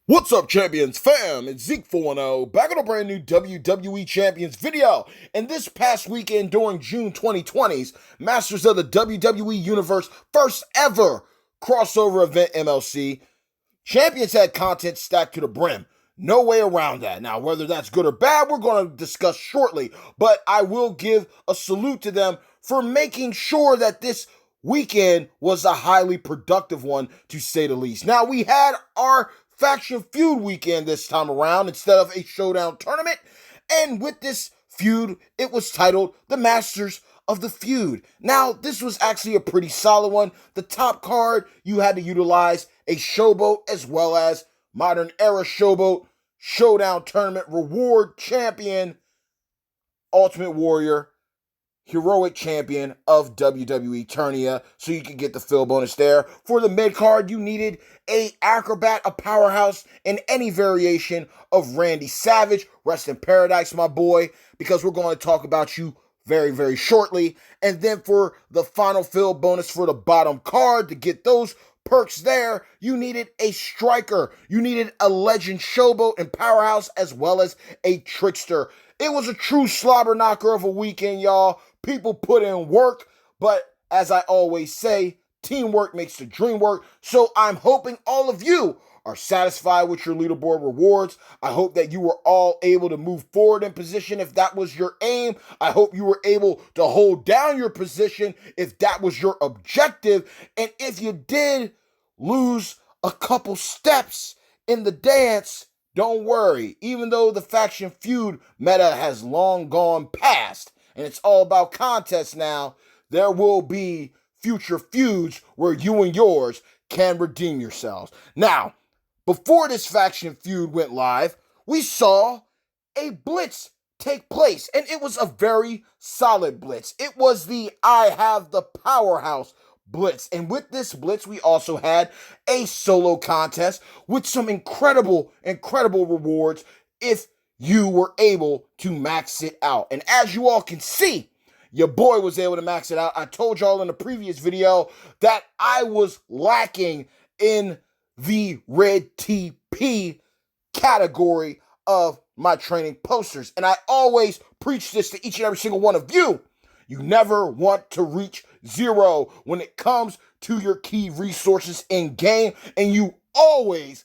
What's up, Champions fam? It's Zeke410 back on a brand new WWE Champions video. And this past weekend during June 2020's Masters of the WWE Universe first ever crossover event MLC, Champions had content stacked to the brim. No way around that. Now, whether that's good or bad, we're going to discuss shortly. But I will give a salute to them for making sure that this weekend was a highly productive one, to say the least. Now, we had our faction feud weekend this time around instead of a showdown tournament. And with this feud, it was titled The Masters of the Feud. Now, this was actually a pretty solid one. The top card, you had to utilize a showboat as well as modern era showboat, showdown tournament, reward champion, Ultimate Warrior, heroic champion of WWE Turnia, so you could get the fill bonus there. For the mid card, you needed a acrobat, a powerhouse, and any variation of Randy Savage. Rest in paradise, my boy, because we're going to talk about you very, very shortly. And then for the final fill bonus for the bottom card, to get those perks there, you needed a striker, you needed a legend showboat and powerhouse, as well as a trickster. It was a true slobber knocker of a weekend, y'all. People put in work, but as I always say, teamwork makes the dream work. So I'm hoping all of you are satisfied with your leaderboard rewards. I hope that you were all able to move forward in position if that was your aim. I hope you were able to hold down your position if that was your objective. And if you did lose a couple steps in the dance, don't worry. Even though the faction feud meta has long gone past and it's all about contests now, there will be future feuds where you and yours can redeem yourselves. Now, before this faction feud went live, we saw a blitz take place, and it was a very solid blitz. It was the I have the powerhouse blitz. And with this blitz, we also had a solo contest with some incredible rewards if you were able to max it out. And as you all can see, your boy was able to max it out. I told y'all in the previous video that I was lacking in the red TP category of my training posters. And I always preach this to each and every single one of you. You never want to reach zero when it comes to your key resources in game. And you always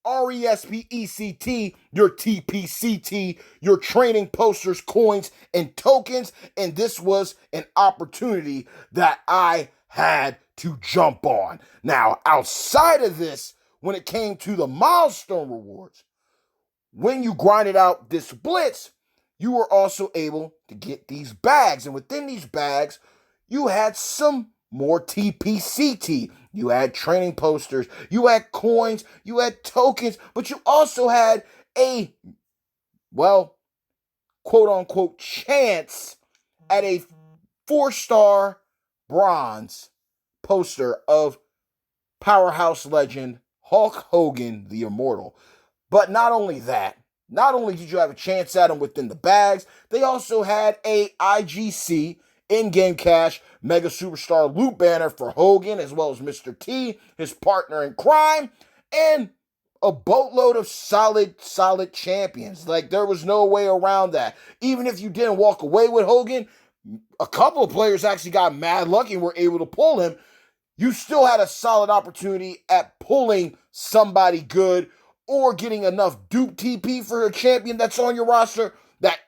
RESPECT your TPCT, your training posters, coins, and tokens. And this was an opportunity that I had to jump on. Now, outside of this, when it came to the milestone rewards, when you grinded out this blitz, you were also able to get these bags. And within these bags, you had some more TPCT. You had training posters, you had coins, you had tokens, but you also had a, well, quote unquote, chance at a 4-star bronze poster of powerhouse legend Hulk Hogan, the Immortal. But not only that, not only did you have a chance at them within the bags, they also had a IGC in-game cash Mega Superstar loot banner for Hogan, as well as Mr. T, his partner in crime, and a boatload of solid champions. Like, there was no way around that. Even if you didn't walk away with Hogan, a couple of players actually got mad lucky and were able to pull him. You still had a solid opportunity at pulling somebody good or getting enough dupe TP for a champion that's on your roster that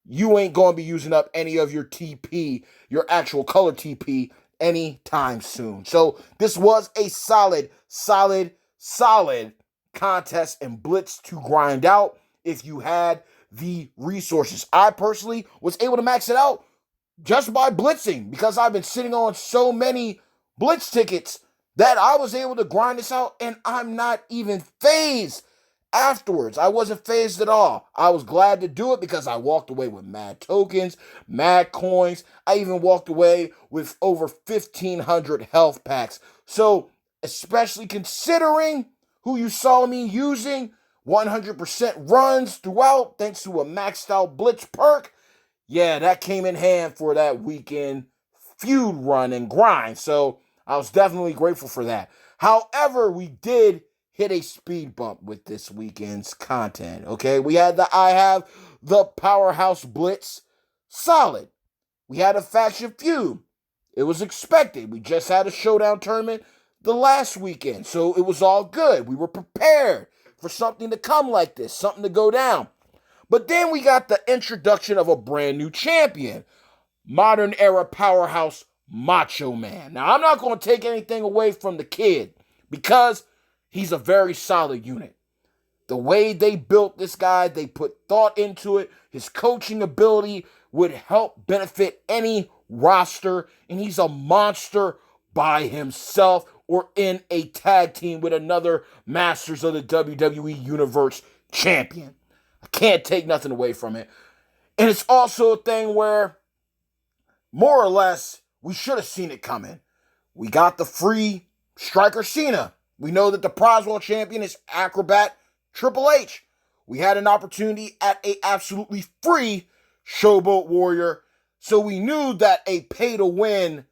you ain't going to be using up any of your TP, your actual color TP, anytime soon. So this was a solid contest and blitz to grind out if you had the resources. I personally was able to max it out just by blitzing because I've been sitting on so many blitz tickets that I was able to grind this out, and I'm not even phased afterwards. I wasn't phased at all. I was glad to do it because I walked away with mad tokens, mad coins. I even walked away with over 1,500 health packs. So, especially considering who you saw me using 100% runs throughout thanks to a maxed out blitz perk, yeah, that came in hand for that weekend feud run and grind. So I was definitely grateful for that. However, we did hit a speed bump with this weekend's content. Okay, we had the I Have the Powerhouse Blitz, solid. We had a faction feud. It was expected. We just had a showdown tournament the last weekend, so it was all good. We were prepared for something to come like this, something to go down. But then we got the introduction of a brand new champion, modern era powerhouse Macho Man. Now, I'm not going to take anything away from the kid because he's a very solid unit. The way they built this guy, they put thought into it. His coaching ability would help benefit any roster, and he's a monster by himself or in a tag team with another Masters of the WWE Universe champion. I can't take nothing away from it. And it's also a thing where, more or less, we should have seen it coming. We got the free Striker Cena. We know that the prize world champion is Acrobat Triple H. We had an opportunity at a absolutely free Showboat Warrior. So we knew that a pay-to-win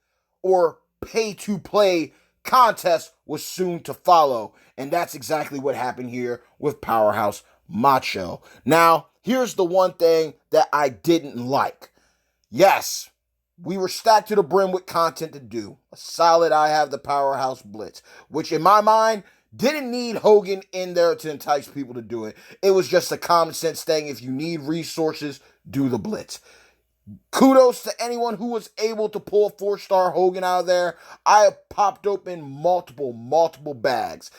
or pay-to-play contest was soon to follow. And that's exactly what happened here with Powerhouse Macho. Now, here's the one thing that I didn't like. Yes, we were stacked to the brim with content to do. A solid I Have the Powerhouse Blitz, which in my mind didn't need Hogan in there to entice people to do it. It was just a common sense thing. If you need resources, do the Blitz. Kudos to anyone who was able to pull a 4-star Hogan out of there. I have popped open multiple bags,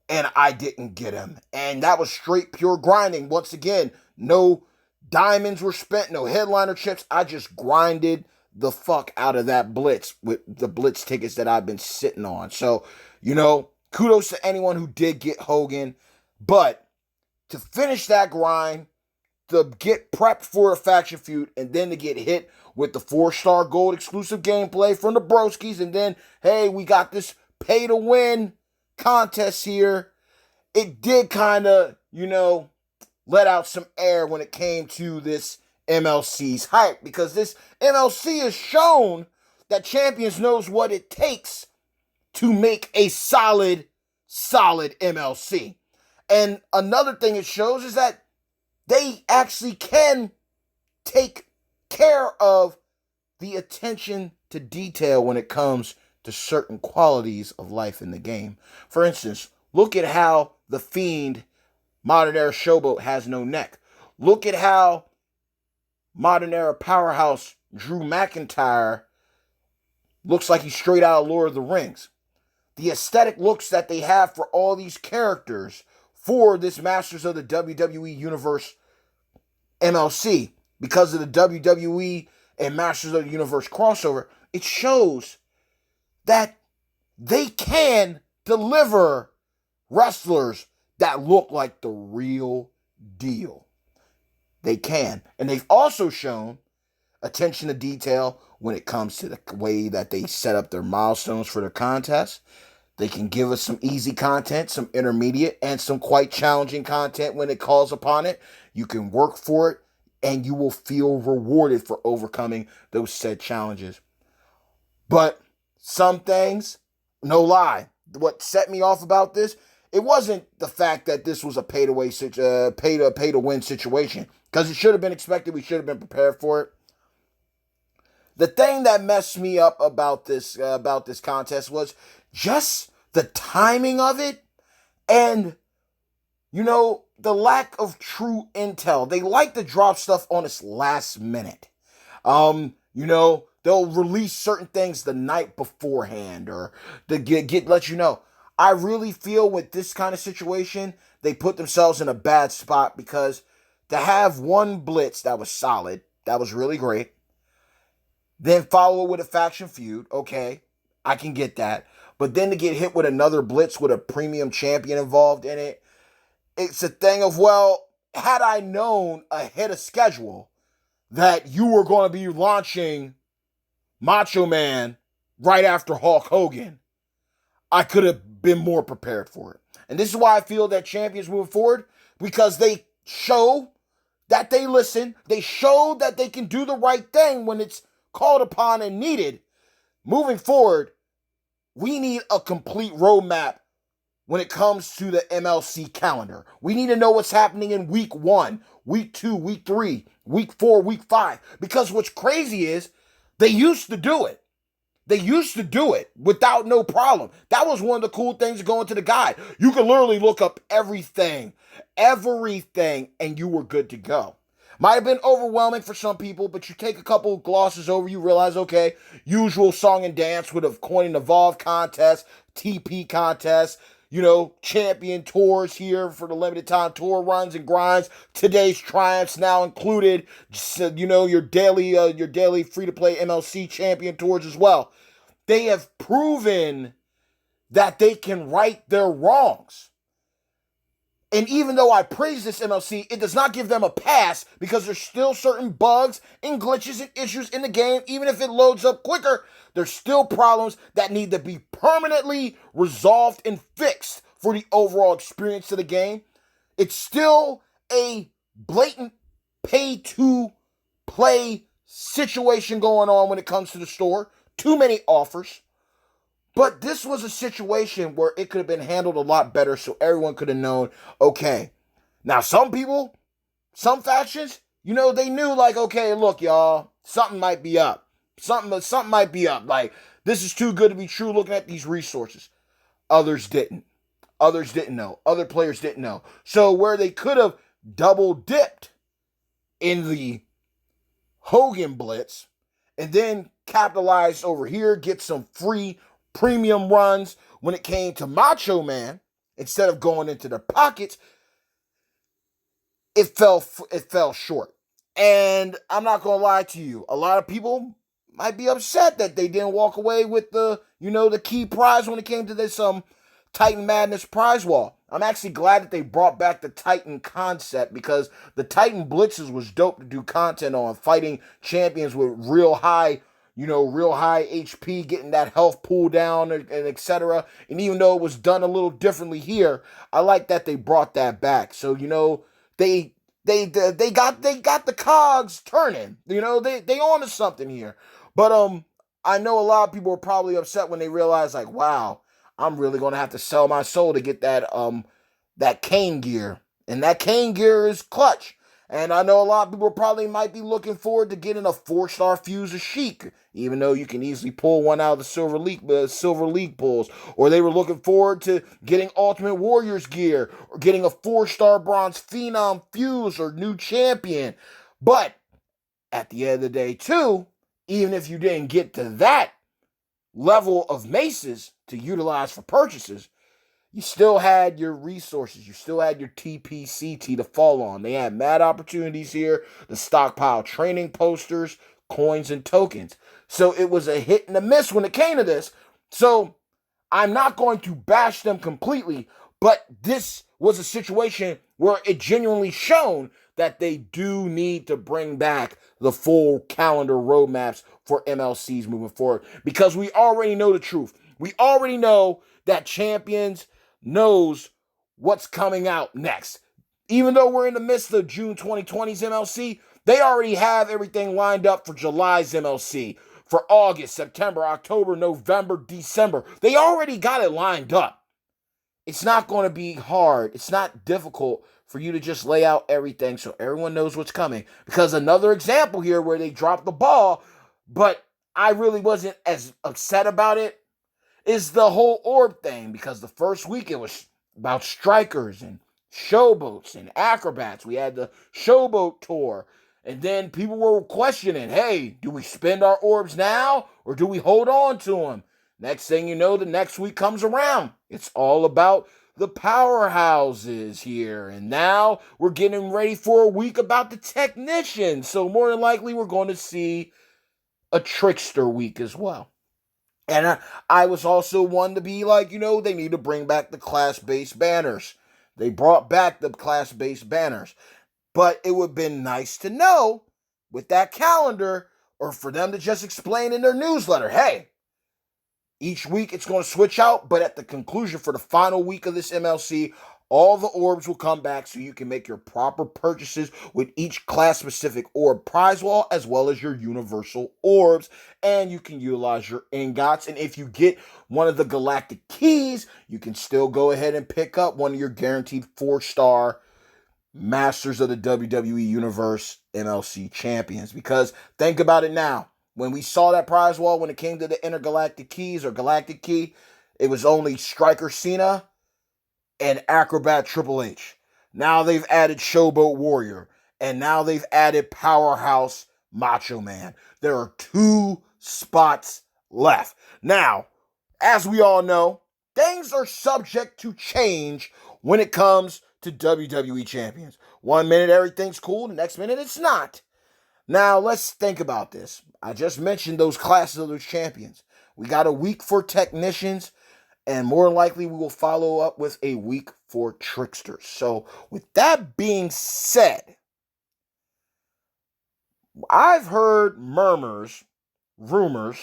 and I didn't get him. And that was straight pure grinding. Once again, no diamonds were spent, no headliner chips. I just grinded the fuck out of that Blitz with the Blitz tickets that I've been sitting on. So, kudos to anyone who did get Hogan. But to finish that grind, to get prepped for a faction feud, and then to get hit with the 4-star gold exclusive gameplay from the Broskies, and then, hey, we got this pay-to-win contest here. It did kind of, let out some air when it came to this MLC's hype, because this MLC has shown that Champions knows what it takes to make a solid MLC. And another thing it shows is that they actually can take care of the attention to detail when it comes to certain qualities of life in the game. For instance, look at how the Fiend Modern Era Showboat has no neck. Look at how Modern Era Powerhouse Drew McIntyre looks like he's straight out of Lord of the Rings. The aesthetic looks that they have for all these characters for this Masters of the WWE Universe MLC, because of the WWE and Masters of the Universe crossover, it shows that they can deliver wrestlers that look like the real deal. They can. And they've also shown attention to detail when it comes to the way that they set up their milestones for their contests. They can give us some easy content, some intermediate, and some quite challenging content when it calls upon it. You can work for it, and you will feel rewarded for overcoming those said challenges. But some things, no lie, what set me off about this, it wasn't the fact that this was a pay-to-win situation, because it should have been expected. We should have been prepared for it. The thing that messed me up about this contest was just the timing of it, and the lack of true intel. They like to drop stuff on us last minute. They'll release certain things the night beforehand or to let you know. I really feel with this kind of situation, they put themselves in a bad spot, because to have one Blitz that was solid, that was really great, then follow it with a faction feud, okay, I can get that. But then to get hit with another Blitz with a premium champion involved in it, it's a thing of, well, had I known ahead of schedule that you were going to be launching Macho Man right after Hulk Hogan, I could have been more prepared for it. And this is why I feel that champions moving forward, because they show that they listen. They show that they can do the right thing when it's called upon and needed. Moving forward, we need a complete roadmap when it comes to the MLC calendar. We need to know what's happening in week 1, week 2, week 3, week 4, week 5. Because what's crazy is they used to do it. They used to do it without no problem. That was one of the cool things going to the guide. You could literally look up everything, and you were good to go. Might have been overwhelming for some people, but you take a couple of glosses over, you realize, okay, usual song and dance with a coin and evolve contest, TP contest, champion tours here for the limited time tour runs and grinds. Today's triumphs now included, your daily free-to-play MLC champion tours as well. They have proven that they can right their wrongs. And even though I praise this MLC, it does not give them a pass because there's still certain bugs and glitches and issues in the game. Even if it loads up quicker, there's still problems that need to be permanently resolved and fixed for the overall experience of the game. It's still a blatant pay-to-play situation going on when it comes to the store. Too many offers. But this was a situation where it could have been handled a lot better so everyone could have known, okay. Now, some people, some factions, they knew like, okay, look, y'all, something might be up. Something might be up. Like, this is too good to be true looking at these resources. Others didn't. Others didn't know. Other players didn't know. So where they could have double dipped in the Hogan Blitz and then capitalized over here, get some free premium runs when it came to Macho Man, instead of going into their pockets, it fell short. And I'm not gonna lie to you, a lot of people might be upset that they didn't walk away with the key prize when it came to this Titan Madness prize wall. I'm actually glad that they brought back the Titan concept because the Titan Blitzes was dope to do content on, fighting champions with real high HP, getting that health pool down and etc. And even though it was done a little differently here, I like that they brought that back. So, they got the cogs turning. They on to something here. But I know a lot of people were probably upset when they realized, like, wow, I'm really gonna have to sell my soul to get that Kane gear. And that Kane gear is clutch. And I know a lot of people probably might be looking forward to getting a 4-star fuse of Sheik, even though you can easily pull one out of the Silver League pulls. Or they were looking forward to getting Ultimate Warriors gear, or getting a 4-star Bronze Phenom fuse or new champion. But at the end of the day, too, even if you didn't get to that level of maces to utilize for purchases, you still had your resources. You still had your TPCT to fall on. They had mad opportunities here to stockpile training posters, coins, and tokens. So it was a hit and a miss when it came to this. So I'm not going to bash them completely, but this was a situation where it genuinely shown that they do need to bring back the full calendar roadmaps for MLCs moving forward, because we already know the truth. We already know that Champions knows what's coming out next. Even though we're in the midst of June 2020's MLC, they already have everything lined up for July's MLC, for August, September, October, November, December. They already got it lined up. It's not going to be hard. It's not difficult for you to just lay out everything so everyone knows what's coming. Because another example here where they dropped the ball, but I really wasn't as upset about it, is the whole orb thing. Because the first week it was about strikers and showboats and acrobats. We had the showboat tour. And then people were questioning, hey, do we spend our orbs now or do we hold on to them? Next thing you know, the next week comes around. It's all about the powerhouses here. And now we're getting ready for a week about the technicians. So more than likely, we're going to see a trickster week as well. And I was also one to be like, they need to bring back the class-based banners. They brought back the class-based banners. But it would have been nice to know with that calendar, or for them to just explain in their newsletter, hey, each week it's going to switch out, but at the conclusion for the final week of this MLC, All the orbs will come back so you can make your proper purchases with each class-specific orb prize wall as well as your universal orbs. And you can utilize your ingots. And if you get one of the galactic keys, you can still go ahead and pick up one of your guaranteed 4-star Masters of the WWE Universe MLC champions. Because think about it now. When we saw that prize wall, when it came to the intergalactic keys or galactic key, it was only Striker Cena and Acrobat Triple H. Now they've added Showboat Warrior. And now they've added Powerhouse Macho Man. There are 2 spots left. Now, as we all know, things are subject to change when it comes to WWE champions. One minute everything's cool, the next minute it's not. Now, let's think about this. I just mentioned those classes of those champions. We got a week for technicians, and more likely we will follow up with a week for tricksters. So, with that being said, I've heard murmurs, rumors,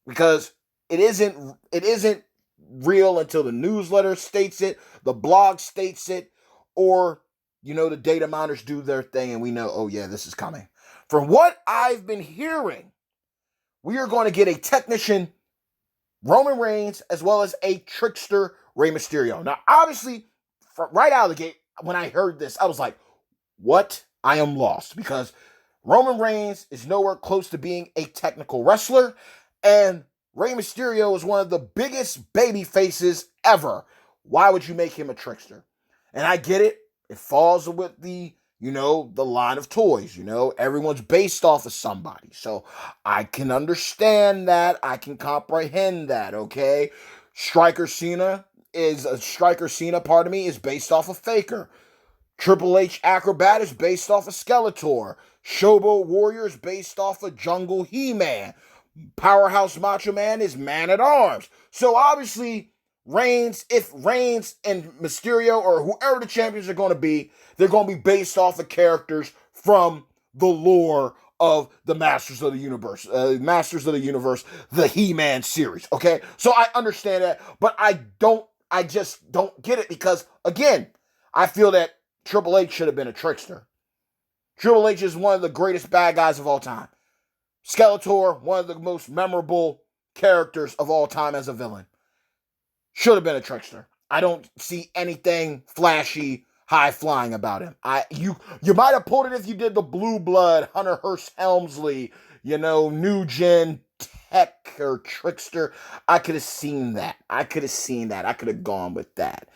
because it isn't real until the newsletter states it, the blog states it, or the data miners do their thing and we know, oh yeah, this is coming. From what I've been hearing, we are going to get a technician Roman Reigns as well as a trickster Rey Mysterio. Now, obviously, right out of the gate, when I heard this, I was like, what? I am lost, because Roman Reigns is nowhere close to being a technical wrestler, and Rey Mysterio is one of the biggest baby faces ever. Why would you make him a trickster? And I get it. It falls with the line of toys. Everyone's based off of somebody. So I can understand that. I can comprehend that, okay? Striker Cena, is based off of Faker. Triple H Acrobat is based off of Skeletor. Showboat Warrior is based off of Jungle He-Man. Powerhouse Macho Man is Man at Arms. So obviously, if Reigns and Mysterio or whoever the champions are going to be, they're going to be based off of characters from the lore of the Masters of the Universe. The He-Man series. Okay? So I understand that, but I just don't get it, because, again, I feel that Triple H should have been a trickster. Triple H is one of the greatest bad guys of all time. Skeletor, one of the most memorable characters of all time as a villain. Should have been a trickster. I don't see anything flashy, high-flying about him. You might have pulled it if you did the Blue Blood, Hunter Hearst Helmsley, New Gen Tech or Trickster. I could have seen that. I could have gone with that.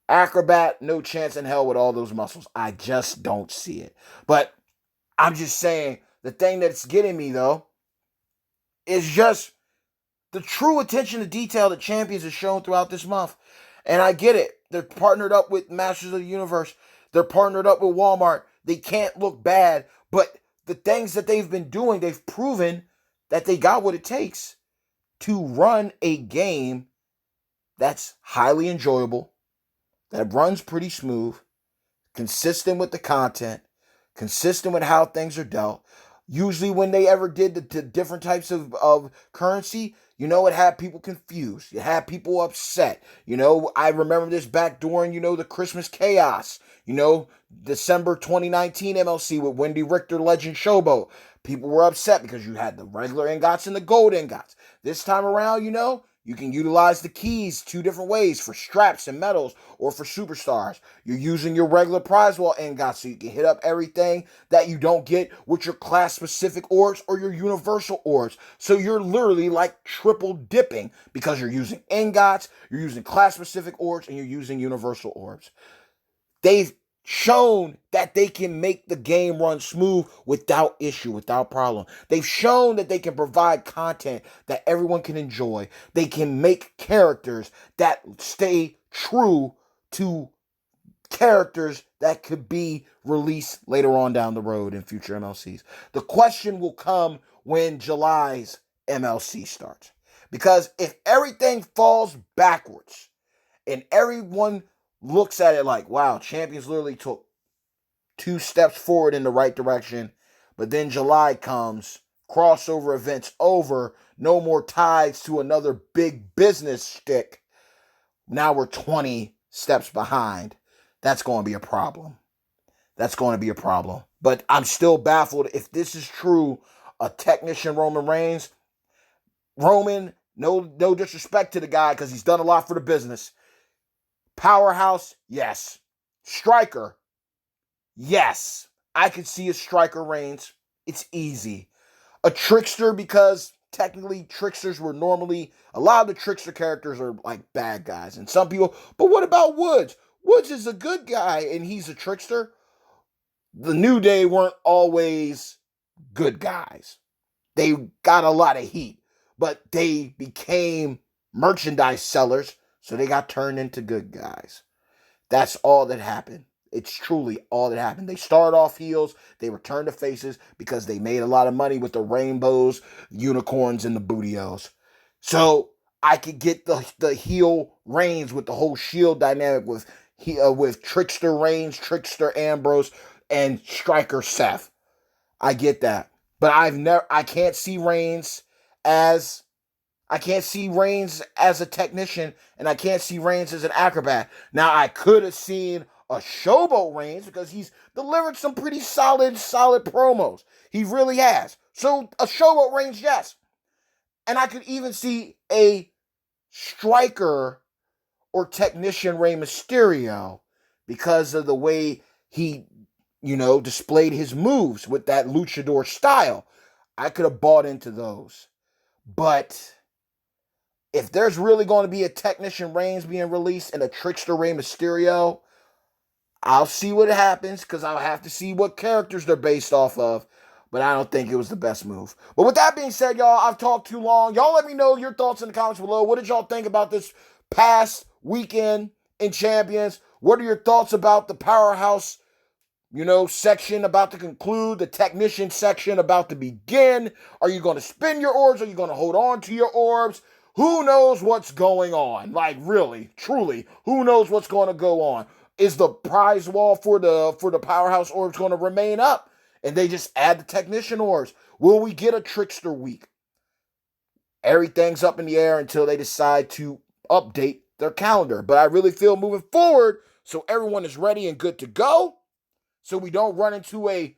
Acrobat, no chance in hell with all those muscles. I just don't see it. But I'm just saying, the thing that's getting me, though, is just the true attention to detail that Champions has shown throughout this month. And I get it. They're partnered up with Masters of the Universe. They're partnered up with Walmart. They can't look bad. But the things that they've been doing, they've proven that they got what it takes to run a game that's highly enjoyable, that runs pretty smooth, consistent with the content, consistent with how things are dealt. Usually when they ever did the different types of currency, it had people confused. It had people upset. I remember this back during, the Christmas chaos. December 2019 MLC with Wendy Richter, Legend Showboat. People were upset because you had the regular ingots and the gold ingots. This time around, you can utilize the keys 2 different ways, for straps and medals or for superstars. You're using your regular prize wall ingots so you can hit up everything that you don't get with your class-specific orbs or your universal orbs. So you're literally like triple dipping, because you're using ingots, you're using class-specific orbs, and you're using universal orbs. They've shown that they can make the game run smooth without issue, without problem. They've shown that they can provide content that everyone can enjoy. They can make characters that stay true to characters that could be released later on down the road in future MLCs. The question will come when July's MLC starts. Because if everything falls backwards and everyone looks at it like, wow, Champions literally took 2 steps forward in the right direction, but then July comes, crossover events over, no more ties to another big business shtick. Now we're 20 steps behind. that's going to be a problem. That's going to be a problem. But I'm still baffled if this is true. A technician Roman Reigns, no disrespect to the guy because he's done a lot for the business. Powerhouse, yes. Striker, yes. I could see a Striker Reigns. It's easy. A trickster, because technically tricksters were normally, a lot of the trickster characters are like bad guys. And some people, but what about Woods? Woods is a good guy and he's a trickster. The New Day weren't always good guys. They got a lot of heat, but they became merchandise sellers, so they got turned into good guys. That's all that happened. It's truly all that happened. They started off heels, they returned to faces because they made a lot of money with the rainbows, unicorns, and the bootios. So I could get the heel Reigns with the whole Shield dynamic with Trickster Reigns, Trickster Ambrose, and Striker Seth. I get that, but I can't see Reigns as a technician, and I can't see Reigns as an acrobat. Now, I could have seen a Showboat Reigns because he's delivered some pretty solid promos. He really has. So, a Showboat Reigns, yes. And I could even see a striker or technician Rey Mysterio because of the way he, displayed his moves with that luchador style. I could have bought into those. But if there's really going to be a technician Reigns being released and a trickster Rey Mysterio, I'll see what happens because I'll have to see what characters they're based off of. But I don't think it was the best move. But with that being said, y'all, I've talked too long. Y'all let me know your thoughts in the comments below. What did y'all think about this past weekend in Champions? What are your thoughts about the Powerhouse, section about to conclude, the technician section about to begin? Are you going to spin your orbs? Are you going to hold on to your orbs? Who knows what's going on? Like, really, truly, who knows what's going to go on? Is the prize wall for the Powerhouse orbs going to remain up? And they just add the technician orbs? Will we get a trickster week? Everything's up in the air until they decide to update their calendar. But I really feel moving forward, so everyone is ready and good to go, so we don't run into a,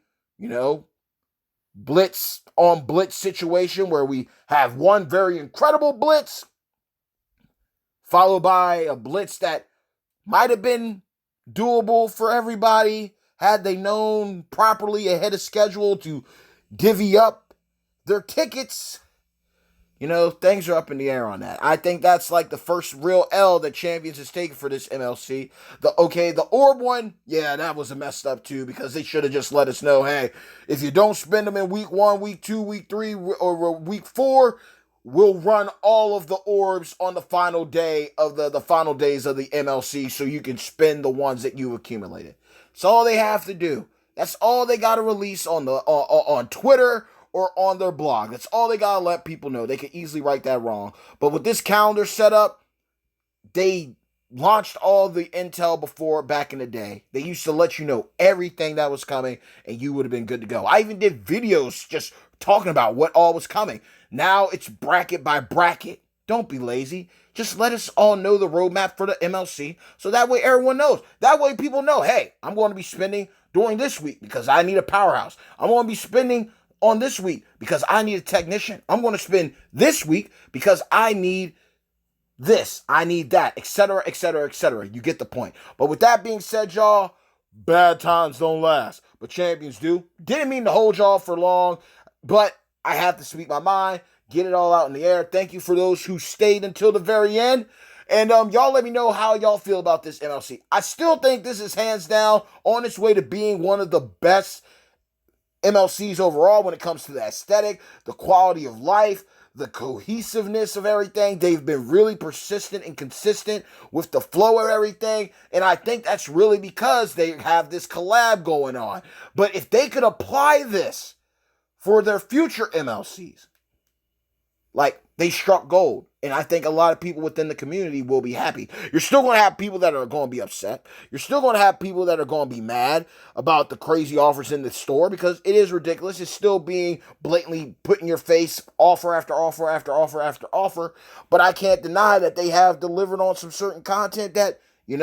blitz on blitz situation where we have one very incredible blitz followed by a blitz that might have been doable for everybody had they known properly ahead of schedule to divvy up their tickets. Things are up in the air on that. I think that's like the first real L that Champions has taken for this MLC. The orb one, yeah, that was a messed up too, because they should have just let us know, hey, if you don't spend them in week 1, week 2, week 3, or week 4, we'll run all of the orbs on the final day of the final days of the MLC so you can spend the ones that you've accumulated. That's all they have to do. That's all they got to release on Twitter or on their blog. That's all they gotta let people know. They could easily write that wrong. But with this calendar set up, they launched all the intel before back in the day. They used to let you know everything that was coming and you would have been good to go. I even did videos just talking about what all was coming. Now it's bracket by bracket. Don't be lazy. Just let us all know the roadmap for the MLC so that way everyone knows. That way people know, hey, I'm going to be spending during this week because I need a powerhouse. I'm going to be spending on this week because I need a technician. I'm going to spend this week because I need this, I need that, etc., etc., etc. You get the point. But with that being said, y'all, bad times don't last, but champions do. Didn't mean to hold y'all for long, but I have to speak my mind, get it all out in the air. Thank you for those who stayed until the very end. And y'all let me know how y'all feel about this MLC. I still think this is hands down on its way to being one of the best MLCs overall when it comes to the aesthetic, the quality of life, the cohesiveness of everything. They've been really persistent and consistent with the flow of everything. And I think that's really because they have this collab going on. But if they could apply this for their future MLCs, like, they struck gold. And I think a lot of people within the community will be happy. You're still going to have people that are going to be upset. You're still going to have people that are going to be mad about the crazy offers in the store because it is ridiculous. It's still being blatantly put in your face, offer after offer after offer after offer. But I can't deny that they have delivered on some certain content that, you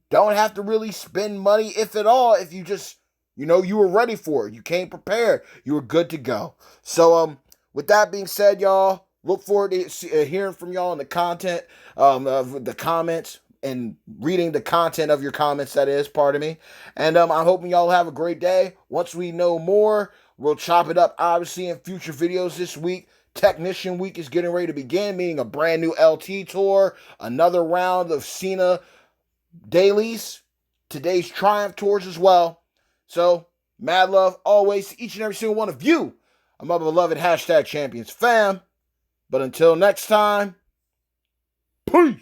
don't have to really spend money, if at all, if you just, you were ready for it. You came prepared. You were good to go. So, with that being said, y'all, look forward to hearing from y'all in the content, of the comments, and reading the content of your comments, that is, pardon me. And I'm hoping y'all have a great day. Once we know more, we'll chop it up, obviously, in future videos this week. Technician Week is getting ready to begin, meaning a brand new LT tour, another round of Cena dailies, today's Triumph tours as well. So, mad love always to each and every single one of you. I'm my beloved #champions fam. But until next time, peace.